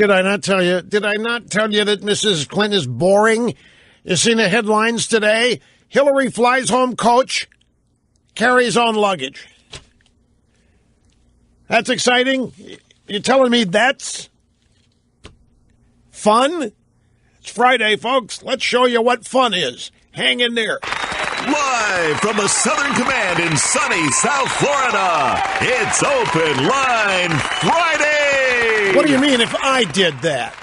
Did I not tell you? Did I not tell you that Mrs. Clinton is boring? You seen the headlines today? Hillary flies home coach, carries on luggage. That's exciting? You're telling me that's fun? It's Friday, folks. Let's show you what fun is. Hang in there. Live from the Southern Command in sunny South Florida, it's Open Line Friday! What do you mean if I did that?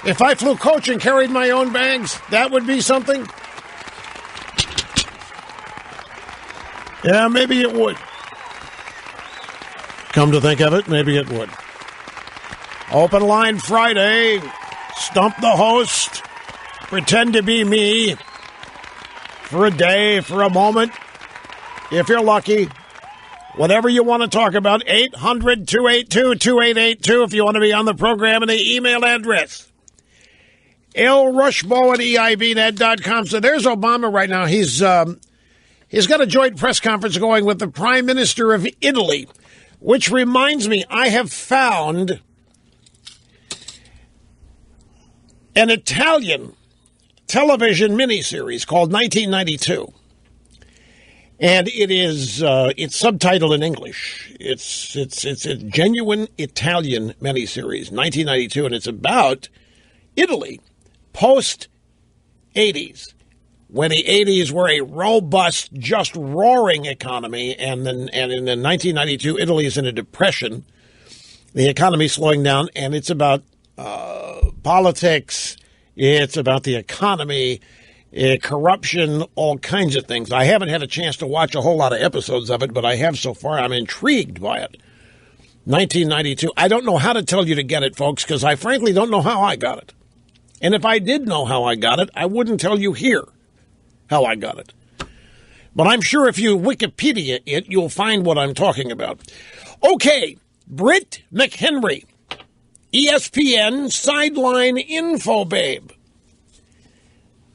If I flew coach and carried my own bags, that would be something? Yeah, maybe it would. Come to think of it, maybe it would. Open Line Friday. Stump the host. Pretend to be me. For a day, for a moment. If you're lucky. Whatever you want to talk about. 800-282-2882 if you want to be on the program, and the email address. lrushbo at eibnet.com. So there's Obama right now. He's got a joint press conference going with the Prime Minister of Italy, which reminds me, I have found an Italian television miniseries called 1992. And it's subtitled in English. It's a genuine Italian miniseries, 1992, and it's about Italy post-'80s, when the 80s were a robust, just roaring economy, and in 1992, Italy is in a depression. The economy is slowing down, and it's about politics, it's about the economy, corruption, all kinds of things. I haven't had a chance to watch a whole lot of episodes of it, but I have so far. I'm intrigued by it. 1992. I don't know how to tell you to get it, folks, because I frankly don't know how I got it. And if I did know how I got it, I wouldn't tell you here how I got it. But I'm sure if you Wikipedia it, you'll find what I'm talking about. Okay, Britt McHenry, ESPN sideline info babe.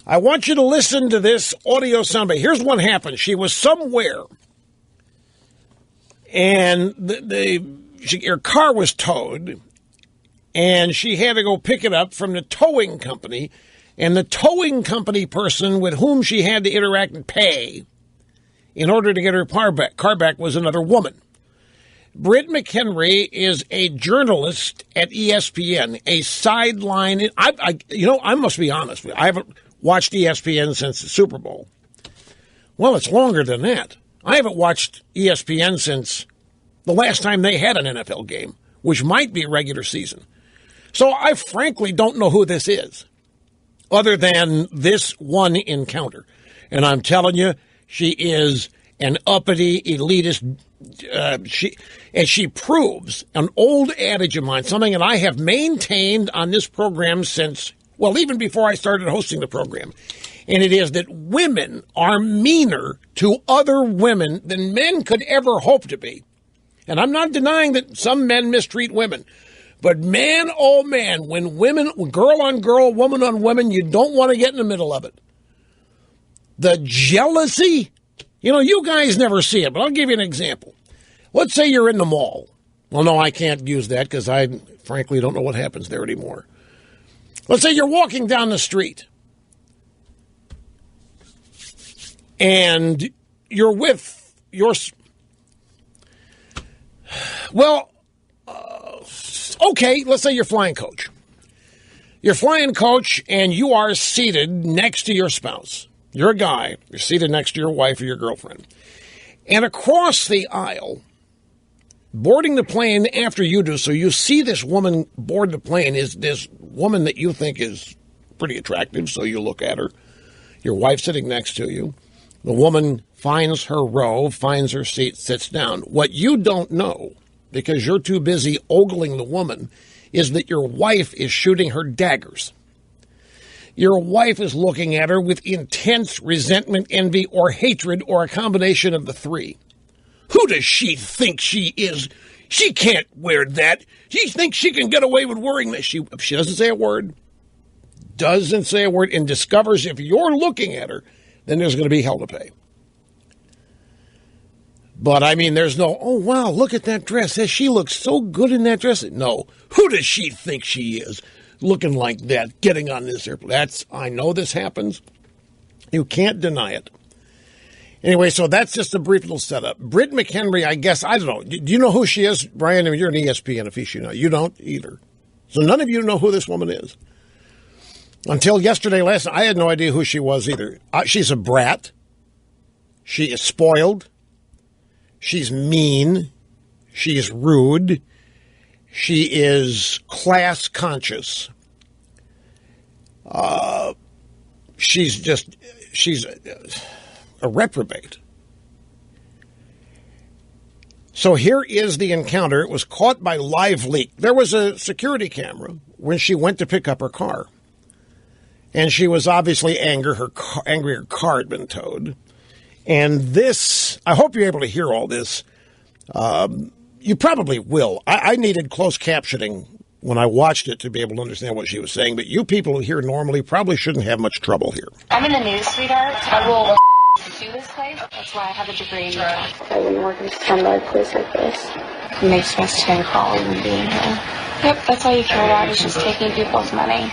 I want you to listen to this audio soundbite. Here's what happened. She was somewhere, and her car was towed, and she had to go pick it up from the towing company, and the towing company person with whom she had to interact and pay in order to get her car back was another woman. Britt McHenry is a journalist at ESPN, a sideline. I must be honest with you. I haven't watched ESPN since the Super Bowl. Well, it's longer than that. I haven't watched ESPN since the last time they had an NFL game, which might be regular season. So I frankly don't know who this is, other than this one encounter. And I'm telling you, she is an uppity, elitist. She proves an old adage of mine, something that I have maintained on this program since, well, even before I started hosting the program. And it is that women are meaner to other women than men could ever hope to be. And I'm not denying that some men mistreat women. But man, oh man, when girl on girl, woman on woman, you don't want to get in the middle of it. The jealousy, you guys never see it, but I'll give you an example. Let's say you're in the mall. Well, no, I can't use that because I frankly don't know what happens there anymore. Let's say you're walking down the street and you're with your, okay, let's say you're flying coach. You're flying coach and you are seated next to your spouse. You're a guy. You're seated next to your wife or your girlfriend. And across the aisle, boarding the plane after you do, so you see this woman board the plane, is this woman that you think is pretty attractive, so you look at her. Your wife sitting next to you. The woman finds her row, finds her seat, sits down. What you don't know, because you're too busy ogling the woman, is that your wife is shooting her daggers. Your wife is looking at her with intense resentment, envy, or hatred, or a combination of the three. Who does she think she is? She can't wear that. She thinks she can get away with wearing that. She doesn't say a word, and discovers if you're looking at her, then there's going to be hell to pay. But, I mean, there's no, oh, wow, look at that dress. She looks so good in that dress. No. Who does she think she is looking like that, getting on this airplane? I know this happens. You can't deny it. Anyway, so that's just a brief little setup. Britt McHenry, I guess, I don't know. Do you know who she is, Brian? I mean, you're an ESPN aficionado. You don't either. So none of you know who this woman is. Until yesterday, last night, I had no idea who she was either. She's a brat. She is spoiled. She's mean. She's rude. She is class conscious. She's a reprobate. So here is the encounter. It was caught by live leak. There was a security camera when she went to pick up her car. And she was obviously angry. Her car had been towed. And this, I hope you're able to hear all this. You probably will. I needed closed captioning when I watched it to be able to understand what she was saying. But you people who hear normally probably shouldn't have much trouble here. I'm in the news, sweetheart. I will do this place. That's why I have a degree in math. I wouldn't work in a scumbag place like this. It makes me stand call even being here. Yep, that's all you care about is just taking people's money.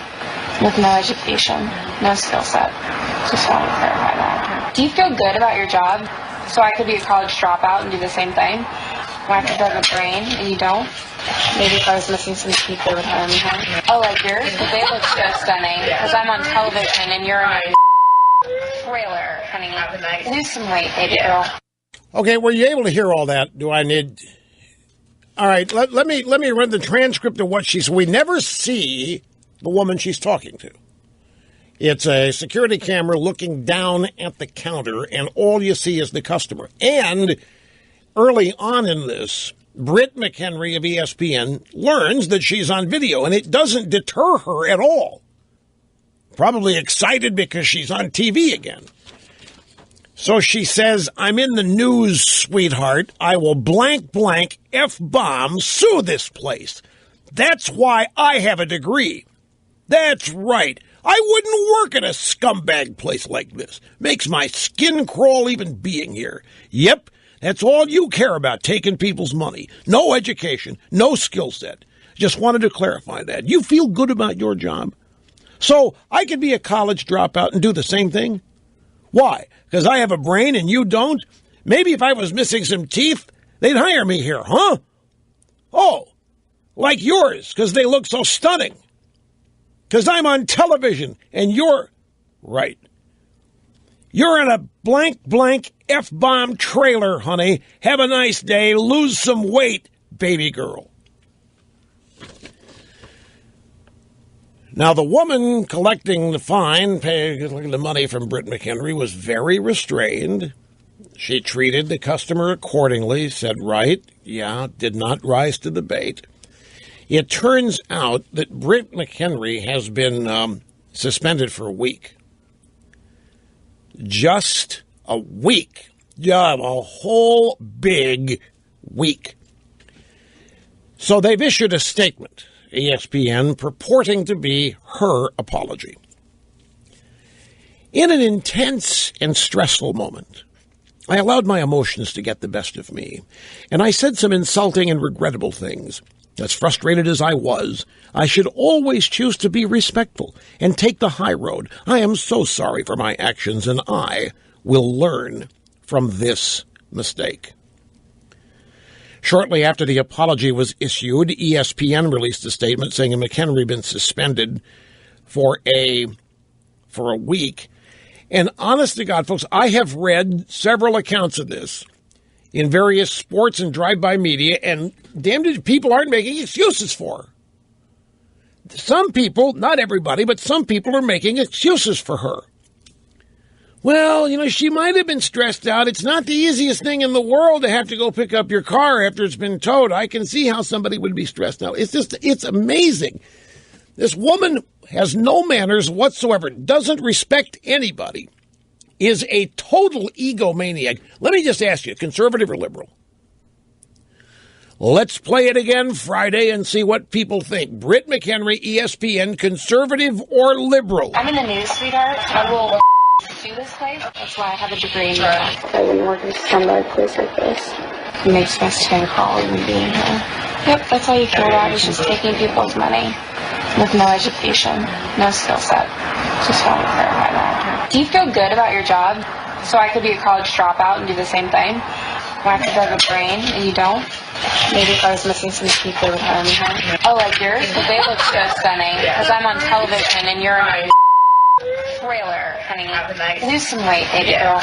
With no education, no skill set. Just want to clarify that. Do you feel good about your job? So I could be a college dropout and do the same thing? I have to have a brain and you don't? Maybe if I was missing some teeth, they would hire me, huh? Oh, like yours? But they look so stunning. Because I'm on television and you're in a trailer, honey. Lose some weight, baby girl. Okay, were you able to hear all that? Do I need... All right, let me run the transcript of what she's... We never see the woman she's talking to. It's a security camera looking down at the counter, and all you see is the customer. And early on in this, Britt McHenry of ESPN learns that she's on video, and it doesn't deter her at all. Probably excited because she's on TV again. So she says, I'm in the news, sweetheart. I will blank F-bomb sue this place. That's why I have a degree. That's right. I wouldn't work at a scumbag place like this. Makes my skin crawl even being here. Yep, that's all you care about, taking people's money. No education, no skill set. Just wanted to clarify that. You feel good about your job? So I could be a college dropout and do the same thing? Why? Because I have a brain and you don't? Maybe if I was missing some teeth, they'd hire me here, huh? Oh, like yours, because they look so stunning. Because I'm on television, and you're... Right. You're in a blank F-bomb trailer, honey. Have a nice day. Lose some weight, baby girl. Now, the woman collecting the fine, paying the money from Britt McHenry, was very restrained. She treated the customer accordingly, said right, yeah, did not rise to the bait. It turns out that Britt McHenry has been suspended for a week. Just a week. Yeah, a whole big week. So they've issued a statement, ESPN, purporting to be her apology. In an intense and stressful moment, I allowed my emotions to get the best of me, and I said some insulting and regrettable things. As frustrated as I was, I should always choose to be respectful and take the high road. I am so sorry for my actions, and I will learn from this mistake. Shortly after the apology was issued, ESPN released a statement saying McHenry had been suspended for a week. And honest to God, folks, I have read several accounts of this in various sports and drive-by media, and damned it, people aren't making excuses for her. Some people, not everybody, but some people are making excuses for her. Well, she might have been stressed out. It's not the easiest thing in the world to have to go pick up your car after it's been towed. I can see how somebody would be stressed out. It's amazing. This woman has no manners whatsoever, doesn't respect anybody, is a total egomaniac. Let me just ask you, conservative or liberal? Let's play it again Friday and see what people think. Britt McHenry, ESPN, conservative or liberal? I'm in the news, sweetheart. I will do this place. That's why I have a degree in math. I wouldn't work in a scumbag place like this. It makes me stand calling and being here. Yep, that's all you care about is just taking people's money. With no education, no skill set. Just want to clarify that. Do you feel good about your job? So I could be a college dropout and do the same thing? I have to have a brain and you don't? Maybe if I was missing some teeth, they would hire me, huh? Oh, like yours? Well, they look so stunning. Because I'm on television and you're in a trailer, honey. Lose some weight, baby girl.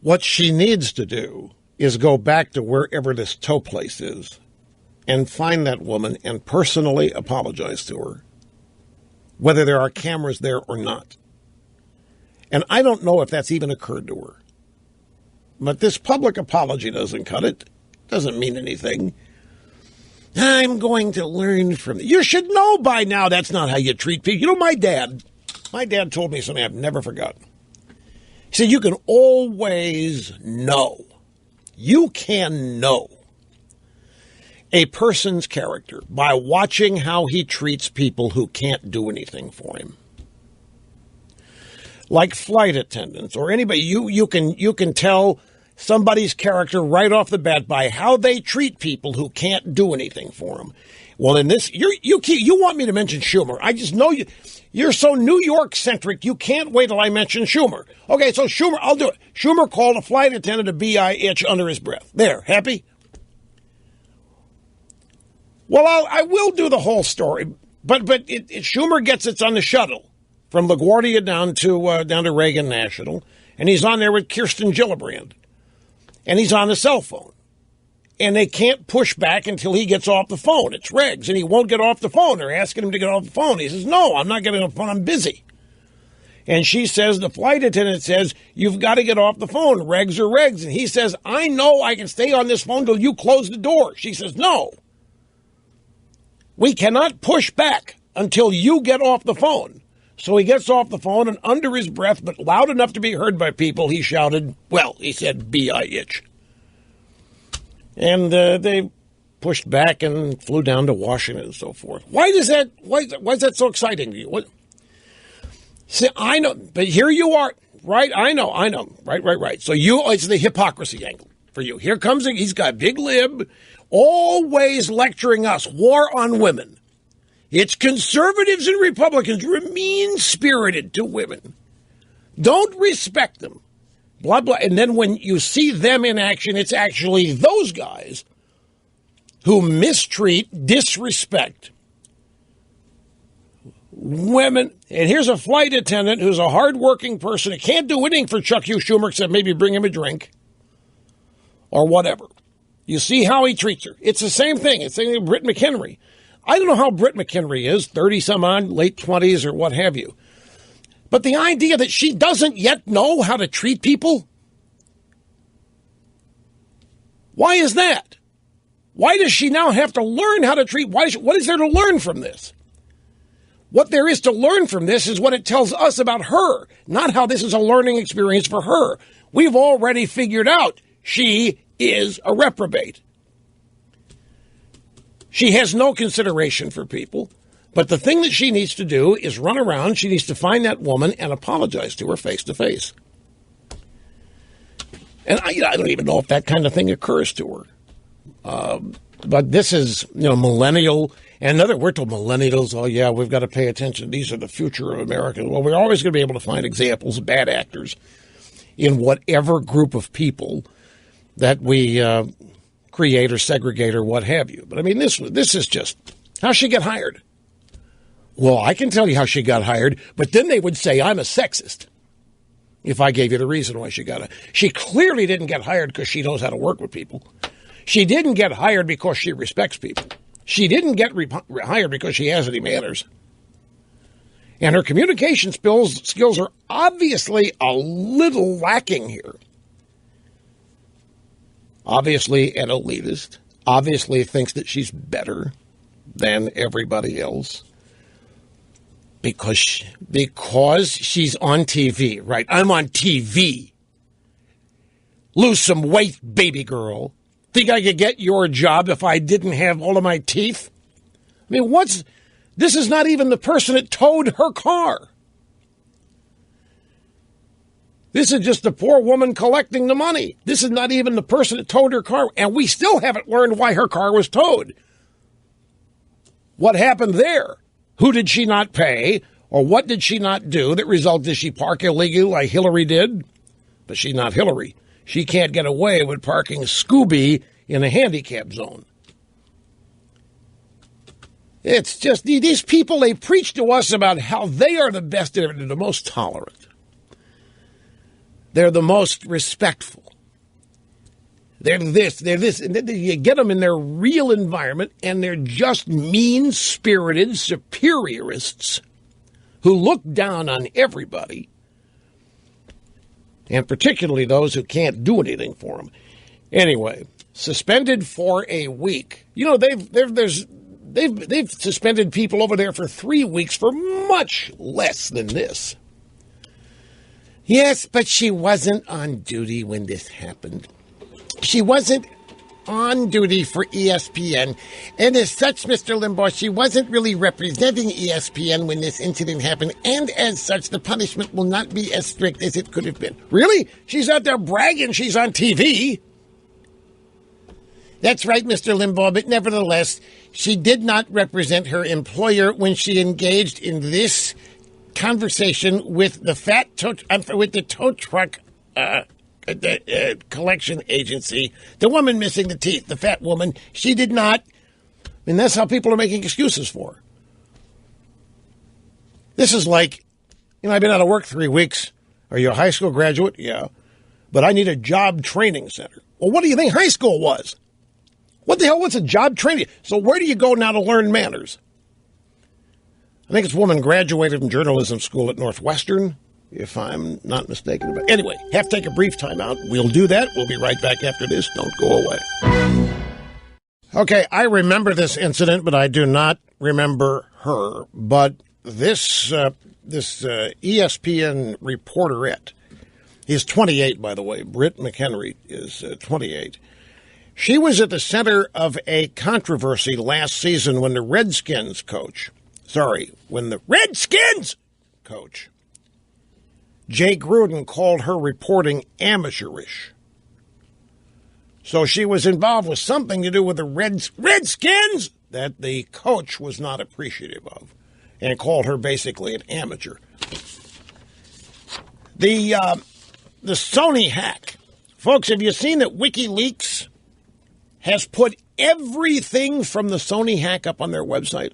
What she needs to do is go back to wherever this tow place is and find that woman and personally apologize to her, whether there are cameras there or not. And I don't know if that's even occurred to her. But this public apology doesn't cut it. Doesn't mean anything. I'm going to learn from it. You should know by now that's not how you treat people. You know, my dad told me something I've never forgotten. He said, you can always know. You can know a person's character by watching how he treats people who can't do anything for him. Like flight attendants or anybody, you can tell somebody's character right off the bat by how they treat people who can't do anything for them. Well, in this, you want me to mention Schumer. I just know you're so New York centric. You can't wait till I mention Schumer. Okay, so Schumer, I'll do it. Schumer called a flight attendant a B.I.H. under his breath. There, happy? Well, I will do the whole story, but Schumer gets it's on the shuttle from LaGuardia down to Reagan National, and he's on there with Kirsten Gillibrand, and he's on the cell phone, and they can't push back until he gets off the phone. It's regs, and he won't get off the phone. They're asking him to get off the phone. He says, "No, I'm not getting off the phone. I'm busy." And she says, the flight attendant says, "You've got to get off the phone. Regs are regs." And he says, "I know I can stay on this phone till you close the door." She says, "No. We cannot push back until you get off the phone." So he gets off the phone, and under his breath, but loud enough to be heard by people, he shouted, well, he said, B.I.H. And they pushed back and flew down to Washington and so forth. Why is that so exciting to you? What? See, I know, but here you are, right? I know, right. So it's the hypocrisy angle for you. Here comes, he's got big lib, always lecturing us, war on women. It's conservatives and Republicans, you're mean-spirited to women. Don't respect them. Blah, blah. And then when you see them in action, it's actually those guys who mistreat, disrespect women. And here's a flight attendant who's a hardworking person who can't do anything for Chuck U. Schumer except maybe bring him a drink or whatever. You see how he treats her. It's the same thing. It's the same thing with Britt McHenry. I don't know how Britt McHenry is, 30-some-odd, late 20s or what have you. But the idea that she doesn't yet know how to treat people? Why is that? Why does she now have to learn how to treat? What is there to learn from this? What there is to learn from this is what it tells us about her, not how this is a learning experience for her. We've already figured out she is a reprobate. She has no consideration for people, but the thing that she needs to do is run around. She needs to find that woman and apologize to her face to face. And I don't even know if that kind of thing occurs to her. But this is, millennial. And we're told millennials, oh, yeah, we've got to pay attention. These are the future of America. Well, we're always going to be able to find examples of bad actors in whatever group of people that we create or segregate or what have you. But, I mean, this is just, how'd she get hired? Well, I can tell you how she got hired, but then they would say I'm a sexist if I gave you the reason why she got it. She clearly didn't get hired because she knows how to work with people. She didn't get hired because she respects people. She didn't get hired because she has any manners. And her communication skills are obviously a little lacking here. Obviously an elitist. Obviously thinks that she's better than everybody else. Because she's on TV, right? I'm on TV. Lose some weight, baby girl. Think I could get your job if I didn't have all of my teeth? I mean, this is not even the person that towed her car. This is just the poor woman collecting the money. This is not even the person that towed her car. And we still haven't learned why her car was towed. What happened there? Who did she not pay? Or what did she not do that resulted? Did she park illegally like Hillary did? But she's not Hillary. She can't get away with parking Scooby in a handicap zone. It's just these people, they preach to us about how they are the best, they're the most tolerant. They're the most respectful. They're this. And then you get them in their real environment, and they're just mean-spirited superiorists who look down on everybody, and particularly those who can't do anything for them. Anyway, suspended for a week. You know, they've suspended people over there for 3 weeks for much less than this. Yes, but she wasn't on duty when this happened. She wasn't on duty for ESPN. And as such, Mr. Limbaugh, she wasn't really representing ESPN when this incident happened. And as such, the punishment will not be as strict as it could have been. Really? She's out there bragging she's on TV. That's right, Mr. Limbaugh, but nevertheless, she did not represent her employer when she engaged in this conversation with the tow truck collection agency, the woman missing the teeth, the fat woman. She did not. And that's how people are making excuses for her. This is like, I've been out of work 3 weeks. Are you a high school graduate? Yeah. But I need a job training center. Well, what do you think high school was? What the hell was a job training? So where do you go now to learn manners? I think this woman graduated from journalism school at Northwestern, if I'm not mistaken. But anyway, have to take a brief time out. We'll do that. We'll be right back after this. Don't go away. Okay, I remember this incident, but I do not remember her. But this ESPN reporterette is 28, by the way. Britt McHenry is 28. She was at the center of a controversy last season when the Redskins coach, Jay Gruden, called her reporting amateurish. So she was involved with something to do with the Redskins that the coach was not appreciative of and called her basically an amateur. The Sony hack. Folks, have you seen that WikiLeaks has put everything from the Sony hack up on their website?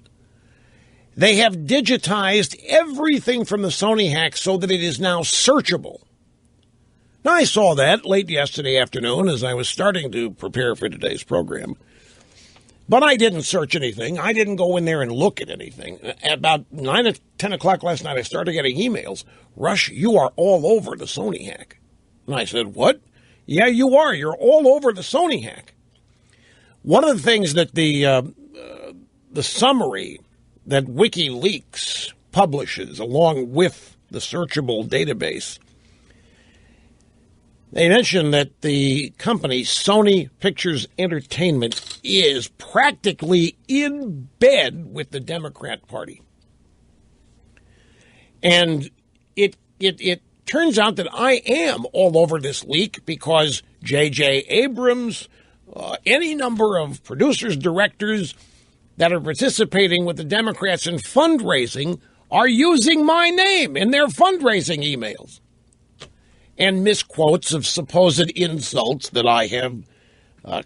They have digitized everything from the Sony hack so that it is now searchable. Now, I saw that late yesterday afternoon as I was starting to prepare for today's program. But I didn't search anything. I didn't go in there and look at anything. At about 9 or 10 o'clock last night, I started getting emails. Rush, you are all over the Sony hack. And I said, what? Yeah, you are. You're all over the Sony hack. One of the things that the summary that WikiLeaks publishes along with the searchable database, they mention that the company Sony Pictures Entertainment is practically in bed with the Democrat Party. And it turns out that I am all over this leak because J.J. Abrams, any number of producers, directors that are participating with the Democrats in fundraising are using my name in their fundraising emails and misquotes of supposed insults that I have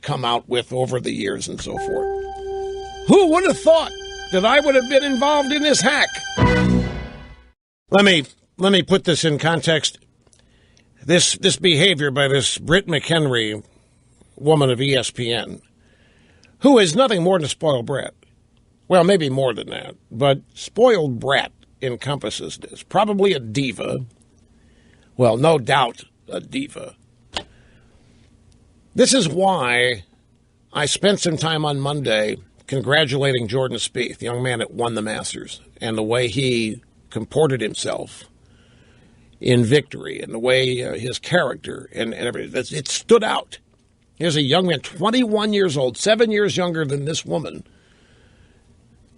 come out with over the years and so forth. Who would have thought that I would have been involved in this hack? Let me put this in context. This behavior by this Britt McHenry, woman of ESPN, who is nothing more than a spoiled brat. Well, maybe more than that, but spoiled brat encompasses this. Probably a diva. Well, no doubt a diva. This is why I spent some time on Monday congratulating Jordan Spieth, the young man that won the Masters, and the way he comported himself in victory and the way his character and everything. It stood out. Here's a young man, 21 years old, 7 years younger than this woman,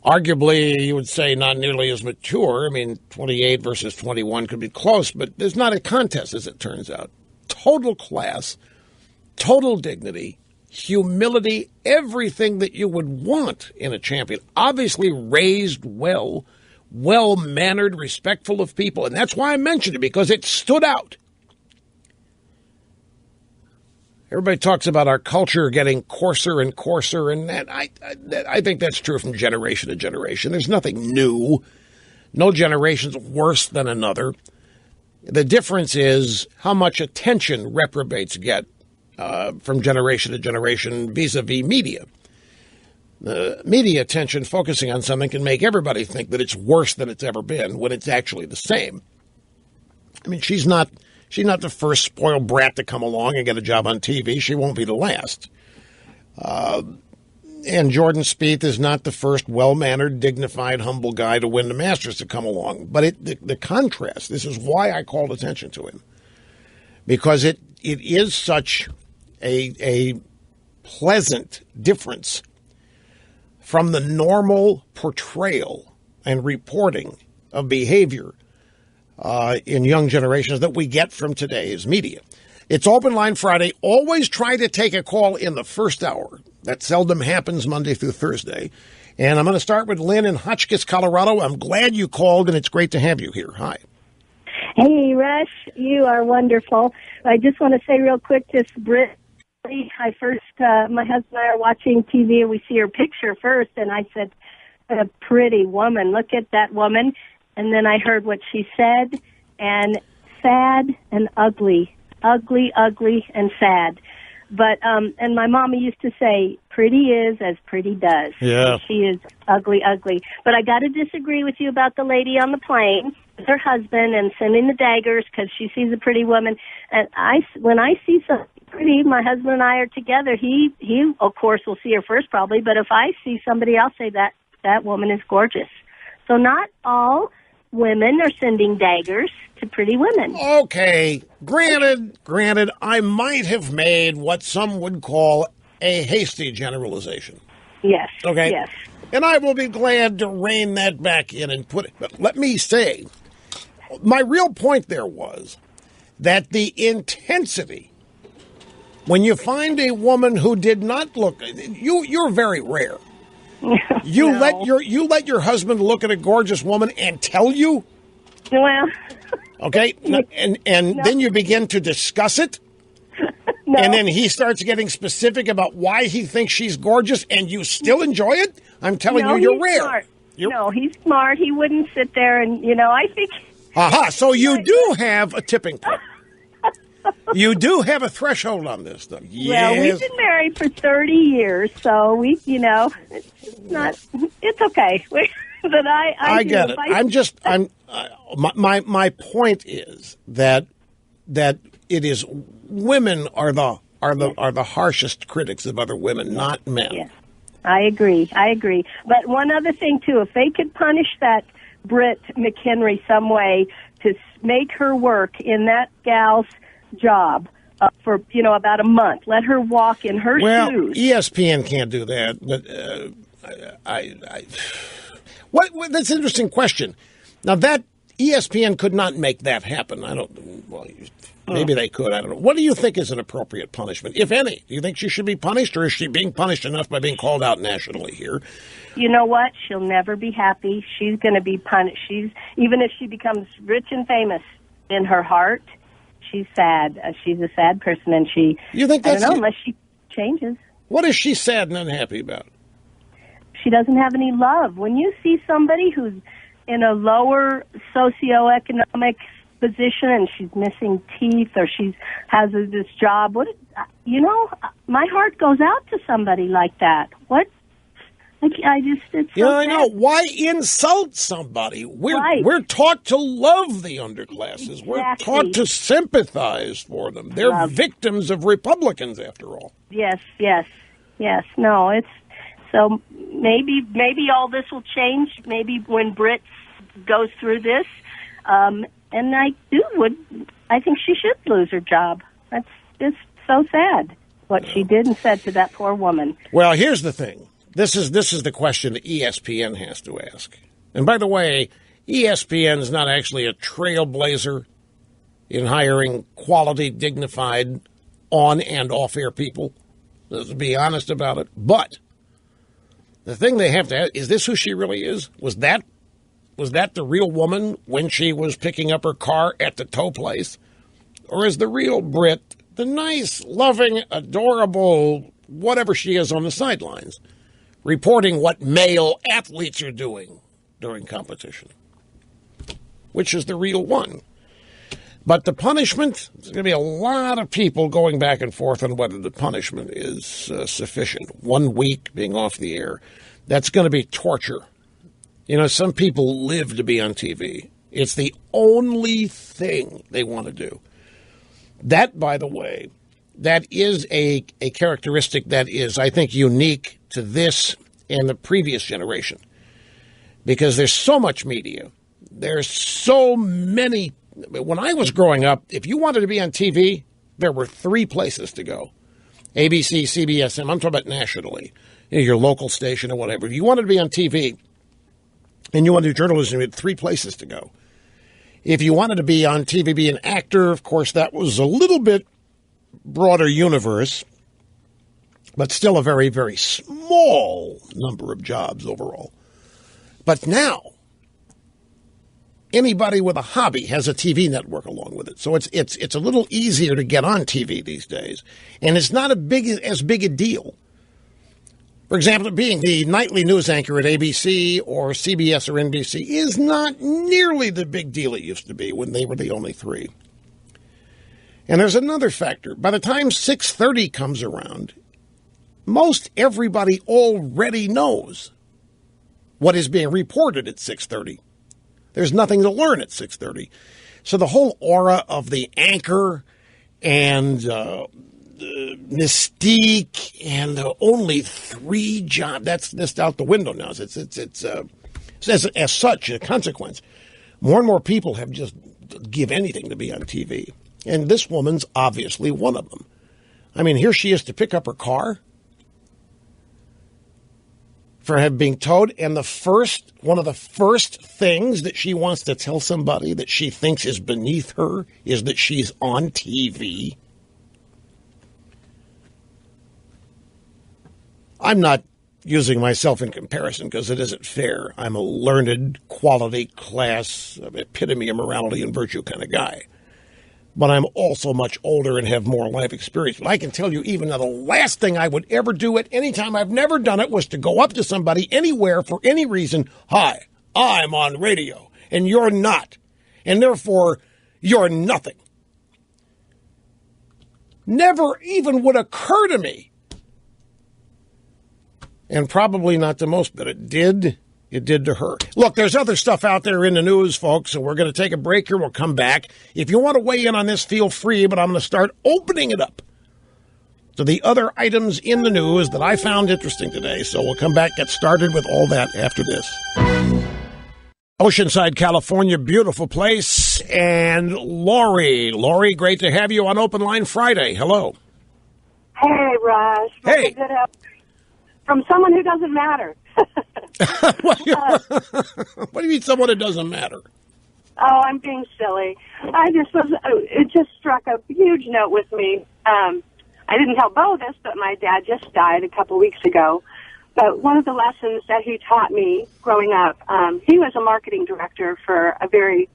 Arguably, you would say not nearly as mature. I mean, 28 versus 21 could be close, but there's not a contest, as it turns out. Total class, total dignity, humility, everything that you would want in a champion. Obviously raised well-mannered, respectful of people. And that's why I mentioned it, because it stood out. Everybody talks about our culture getting coarser and coarser, and that I think that's true from generation to generation. There's nothing new. No generation's worse than another. The difference is how much attention reprobates get from generation to generation vis-a-vis media. The media attention focusing on something can make everybody think that it's worse than it's ever been when it's actually the same. I mean, she's not the first spoiled brat to come along and get a job on TV. She won't be the last. And Jordan Spieth is not the first well-mannered, dignified, humble guy to win the Masters to come along. But the contrast, this is why I called attention to him. Because it is such a pleasant difference from the normal portrayal and reporting of behavior in young generations that we get from today's media. It's Open Line Friday. Always try to take a call in the first hour. That seldom happens Monday through Thursday. And I'm going to start with Lynn in Hotchkiss, Colorado. I'm glad you called, and it's great to have you here. Hi. Hey, Rush. You are wonderful. I just want to say real quick to Britt. My husband and I are watching TV, and we see her picture first, and I said, a pretty woman. Look at that woman. And then I heard what she said, and sad and ugly, and sad. But, and my mama used to say, pretty is as pretty does. Yeah. And she is ugly. But I got to disagree with you about the lady on the plane with her husband and sending the daggers because she sees a pretty woman. And when I see something pretty, my husband and I are together, he of course will see her first probably, but if I see somebody, I'll say that woman is gorgeous. So not all women are sending daggers to pretty women. Okay, granted, I might have made what some would call a hasty generalization. Yes. Okay. Yes. And I will be glad to rein that back in and put it. But let me say, my real point there was that the intensity, when you find a woman who did not look, you're very rare. You No. let your husband look at a gorgeous woman and tell you? Well. Okay, and No. then you begin to discuss it, No. and then he starts getting specific about why he thinks she's gorgeous, and you still enjoy it? I'm telling you, you're he's rare. Smart. No, he's smart. He wouldn't sit there and, I think... Aha, so you do have a tipping point. You do have a threshold on this, though. Yes. Well, we've been married for 30 years, so we, it's okay. But I do. get it. My point is that it is women are the harshest critics of other women, not men. Yes, I agree. But one other thing too, if they could punish that Britt McHenry some way to make her work in that gal's job for about a month, let her walk in her shoes. ESPN can't do that, but that's an interesting question. Now that ESPN could not make that happen. Maybe they could. I don't know. What do you think is an appropriate punishment, if any? Do you think she should be punished, or is she being punished enough by being called out nationally here? You know what? She'll never be happy. She's going to be punished. Even if she becomes rich and famous, in her heart, she's sad. She's a sad person, and You think that's... I don't know, unless she changes. What is she sad and unhappy about? She doesn't have any love. When you see somebody who's in a lower socioeconomic position and she's missing teeth or she has this job, my heart goes out to somebody like that. What? It's so I know. Why insult somebody? We're taught to love the underclasses. Exactly. We're taught to sympathize for them. They're victims of Republicans, after all. Yes. No, it's so maybe all this will change. Maybe when Britt goes through this, and I think she should lose her job. That's just so sad what she did and said to that poor woman. Well, here's the thing. This is the question that ESPN has to ask. And by the way, ESPN is not actually a trailblazer in hiring quality, dignified, on and off-air people. Let's be honest about it. But the thing they have to ask, is this who she really is? Was that the real woman when she was picking up her car at the tow place? Or is the real Britt the nice, loving, adorable, whatever she is on the sidelines, reporting what male athletes are doing during competition? Which is the real one? But the punishment, there's going to be a lot of people going back and forth on whether the punishment is sufficient. 1 week being off the air, that's going to be torture. You know, some people live to be on TV. It's the only thing they want to do. That, by the way, that is a characteristic that is, I think, unique to this and the previous generation. Because there's so much media. There's so many. When I was growing up, if you wanted to be on TV, there were 3 places to go. ABC, CBS, I'm talking about nationally. You know, your local station or whatever. If you wanted to be on TV and you wanted to do journalism, you had 3 places to go. If you wanted to be on TV, be an actor, of course, that was a little bit broader universe, but still a very, very small number of jobs overall. But now, anybody with a hobby has a TV network along with it. So it's a little easier to get on TV these days. And it's not as big a deal. For example, being the nightly news anchor at ABC or CBS or NBC is not nearly the big deal it used to be when they were the only 3. And there's another factor. By the time 6:30 comes around, most everybody already knows what is being reported at 6:30. There's nothing to learn at 6:30. So the whole aura of the anchor and mystique and only 3 jobs, that's just out the window now. It's as such a consequence. More and more people have just give anything to be on TV. And this woman's obviously one of them. I mean, here she is to pick up her car for being towed, and one of the first things that she wants to tell somebody that she thinks is beneath her is that she's on TV. I'm not using myself in comparison because it isn't fair. I'm a learned, quality, class, epitome of morality and virtue kind of guy. But I'm also much older and have more life experience. But I can tell you, even now, the last thing I would ever do at any time, I've never done it, was to go up to somebody anywhere for any reason. Hi, I'm on radio, and you're not. And therefore, you're nothing. Never even would occur to me. And probably not to most, but it did. It did to her. Look, there's other stuff out there in the news, folks, so we're going to take a break here. We'll come back. If you want to weigh in on this, feel free, but I'm going to start opening it up to the other items in the news that I found interesting today. So we'll come back, get started with all that after this. Oceanside, California, beautiful place. And Lori, great to have you on Open Line Friday. Hello. Hey, Raj. Hey. Good help from someone who doesn't matter. What do you mean someone that doesn't matter? Oh, I'm being silly. It just struck a huge note with me. I didn't tell Bo this, but my dad just died a couple weeks ago. But one of the lessons that he taught me growing up, he was a marketing director for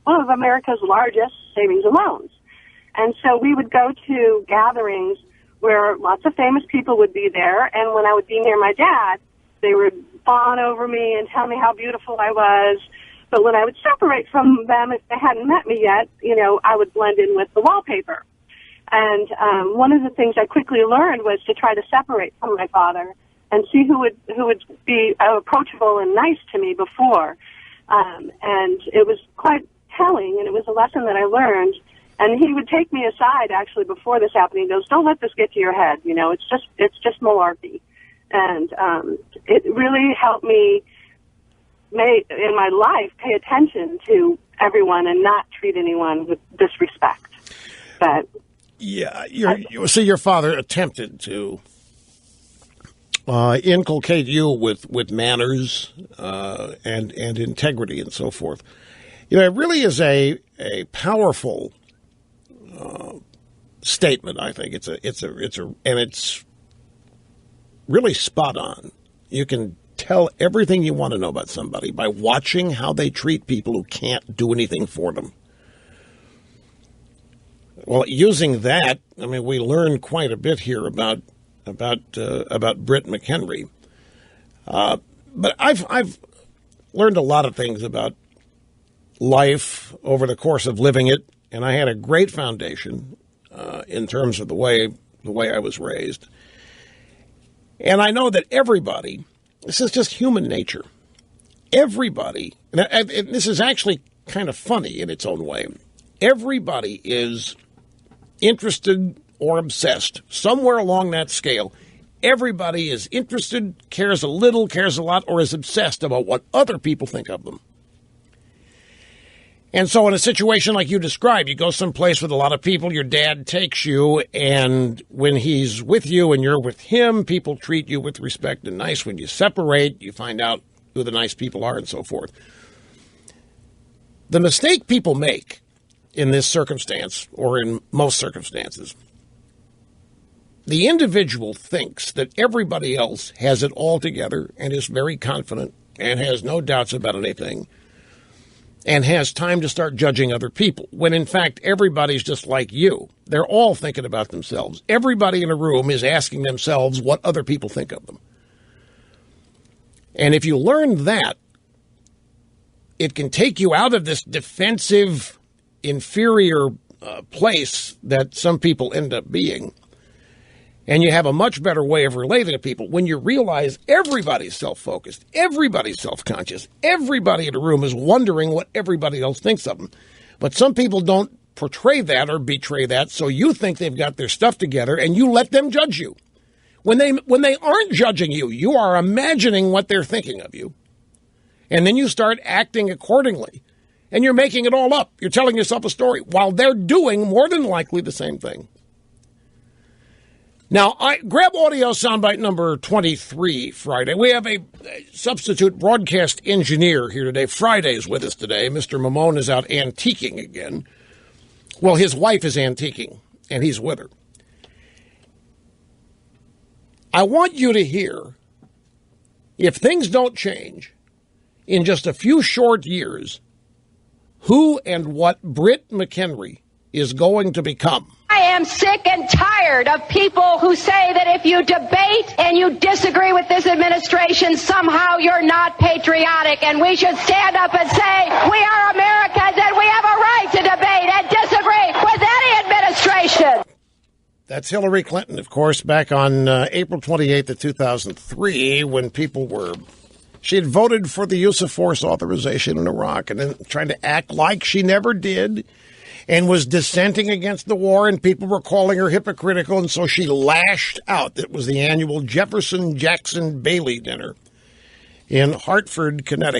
one of America's largest savings and loans. And so we would go to gatherings where lots of famous people would be there. And when I would be near my dad, they would fawn over me and tell me how beautiful I was. But when I would separate from them, if they hadn't met me yet, I would blend in with the wallpaper. And one of the things I quickly learned was to try to separate from my father and see who would be approachable and nice to me before. And it was quite telling, and it was a lesson that I learned. And he would take me aside, actually, before this happened. He goes, "Don't let this get to your head. It's just malarkey." And it really helped me in my life pay attention to everyone and not treat anyone with disrespect. But yeah, your father attempted to inculcate you with manners and integrity and so forth. You know, it really is a powerful statement. I think it's really spot on. You can tell everything you want to know about somebody by watching how they treat people who can't do anything for them. Well, using that, I mean, we learned quite a bit here about Britt McHenry. But I've learned a lot of things about life over the course of living it, and I had a great foundation in terms of the way I was raised. And I know that everybody, this is just human nature. Everybody, and this is actually kind of funny in its own way. Everybody is interested or obsessed somewhere along that scale. Everybody is interested, cares a little, cares a lot, or is obsessed about what other people think of them. And so in a situation like you described, you go someplace with a lot of people, your dad takes you, and when he's with you and you're with him, people treat you with respect and nice. When you separate, you find out who the nice people are and so forth. The mistake people make in this circumstance, or in most circumstances, the individual thinks that everybody else has it all together and is very confident and has no doubts about anything and has time to start judging other people, when in fact everybody's just like you. They're all thinking about themselves. Everybody in a room is asking themselves what other people think of them. And if you learn that, it can take you out of this defensive, inferior place that some people end up being. And you have a much better way of relating to people when you realize everybody's self-focused, everybody's self-conscious, everybody in the room is wondering what everybody else thinks of them. But some people don't portray that or betray that, so you think they've got their stuff together and you let them judge you. When they aren't judging you, you are imagining what they're thinking of you. And then you start acting accordingly. And you're making it all up. You're telling yourself a story while they're doing more than likely the same thing. Now, I grab audio soundbite number 23 Friday. We have a substitute broadcast engineer here today. Friday's with us today. Mr. Mamone is out antiquing again. Well, his wife is antiquing, and he's with her. I want you to hear, if things don't change in just a few short years, who and what Britt McHenry is going to become. I am sick and tired of people who say that if you debate and you disagree with this administration, somehow you're not patriotic, and we should stand up and say we are Americans and we have a right to debate and disagree with any administration. That's Hillary Clinton, of course, back on April 28th of 2003 when she had voted for the use of force authorization in Iraq and then trying to act like she never did and was dissenting against the war, and people were calling her hypocritical, and so she lashed out. It was the annual Jefferson Jackson Bailey dinner in Hartford, Connecticut.